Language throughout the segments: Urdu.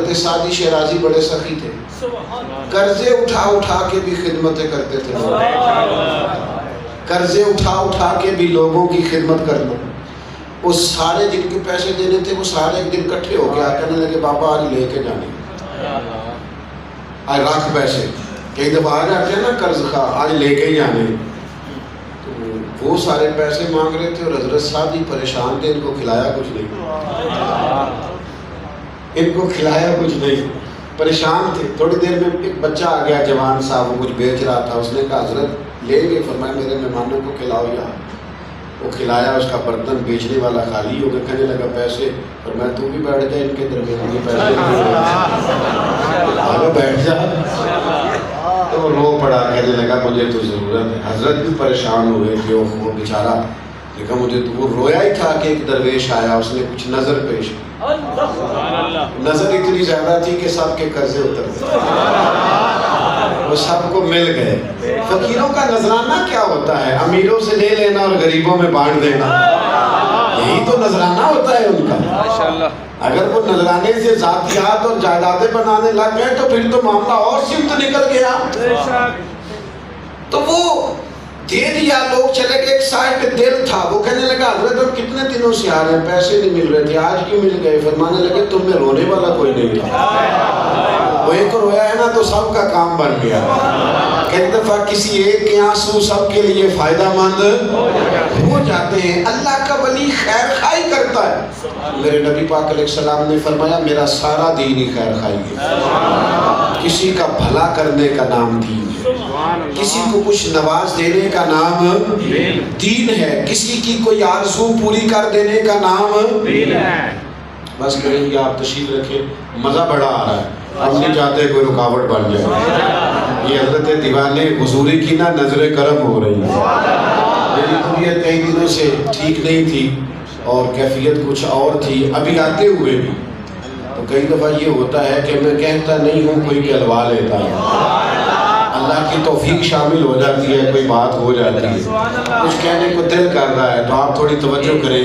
حضرت سعدی شیرازی بڑے سخی تھے، قرضے اٹھا اٹھا کے بھی خدمتیں کرتے تھے، قرضے اٹھا اٹھا کے بھی لوگوں کی خدمت کرنا۔ وہ سارے جن کے پیسے دینے تھے وہ سارے ایک دن کٹھے ہو کے کہنے لگے بابا آج لے کے جانے، آج رکھ پیسے، کئی دفعہ آ جاتے ہیں نا قرض خواہ، آج لے کے ہی جانے۔ تو وہ سارے پیسے مانگ رہے تھے اور حضرت سعدی پریشان تھے، ان کو کھلایا کچھ نہیں، ان کو کھلایا کچھ نہیں، پریشان تھے۔ تھوڑی دیر میں ایک بچہ آ گیا جوان صاحب، وہ کچھ بیچ رہا تھا، اس نے کہا حضرت لیں گے؟ فرمایا میرے مہمانوں کو کھلاؤ یار۔ وہ کھلایا، اس کا برتن بیچنے والا خالی ہو گیا، کہنے لگا پیسے؟ فرمایا تو بھی بیٹھ جائے ان کے درمیان، یہ پیسے آگے بیٹھ جا۔ تو وہ رو پڑا، کہنے لگا مجھے تو ضرورت ہے۔ حضرت بھی پریشان ہوئے کہ وہ بیچارہ، دیکھا مجھے تو، وہ رویا ہی تھا کہ ایک درویش آیا، اس نے کچھ نظر پیش کی، نظر اتنی زیادہ تھی کہ سب کے قرضے اتر گئے، وہ سب کو مل گئے۔ فقیروں کا نذرانہ کیا ہوتا ہے؟ امیروں سے لے لینا اور غریبوں میں بانٹ دینا، یہی تو نذرانہ ہوتا ہے ان کا۔ اگر وہ نذرانے سے ذاتیات اور جائیدادیں بنانے لگ گئے تو پھر تو معاملہ اور سمت نکل گیا۔ تو وہ دے دیا، لوگ چلے گئے۔ ایک صاحب پہ دل تھا، وہ کہنے لگا حضرت ہم کتنے دنوں سے آ رہے ہیں، پیسے نہیں مل رہے تھے، آج کیوں مل گئے؟ فرمانے لگے تم میں رونے والا کوئی نہیں تھا، وہ ایک رویا ہے نا تو سب کا کام بن گیا۔ ایک دفعہ کسی ایک کے آنسو سب کے لیے فائدہ مند ہو جاتے ہیں۔ اللہ کا ولی خیر خواہی کرتا ہے۔ میرے نبی پاک علیہ السلام نے فرمایا میرا سارا دین ہی خیر خواہی ہے، کسی کا بھلا کرنے کا نام دین ہے، کسی کو کچھ نواز دینے کا نام دین ہے، کسی کی کوئی آرزو پوری کر دینے کا نام دین ہے۔ بس کریں گے آپ تشریف رکھیں، مزہ بڑا آ رہا ہے، ہم نہیں چاہتے کوئی رکاوٹ بن جائے۔ یہ حضرت دیوانے حضوری کی نا نظر کرم ہو رہی ہے۔ میری طبیعت کئی دنوں سے ٹھیک نہیں تھی اور کیفیت کچھ اور تھی، ابھی آتے ہوئے بھی تو کئی دفعہ یہ ہوتا ہے کہ میں کہتا نہیں ہوں، کوئی کہلوا لیتا ہے، اللہ کی توفیق شامل ہو جاتی ہے، کوئی بات ہو جاتی ہے، کچھ کہنے کو دل کر رہا ہے، تو آپ تھوڑی توجہ کریں۔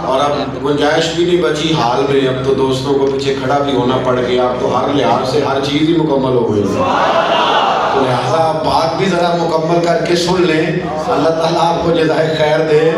اور اب گنجائش بھی نہیں بچی حال میں، اب تو دوستوں کو پیچھے کھڑا بھی ہونا پڑ گیا، اب تو ہر لحاظ سے ہر چیز ہی مکمل ہو گئی، تو لہٰذا بات بھی ذرا مکمل کر کے سن لیں۔ اللہ تعالیٰ آپ کو جزائے خیر دے۔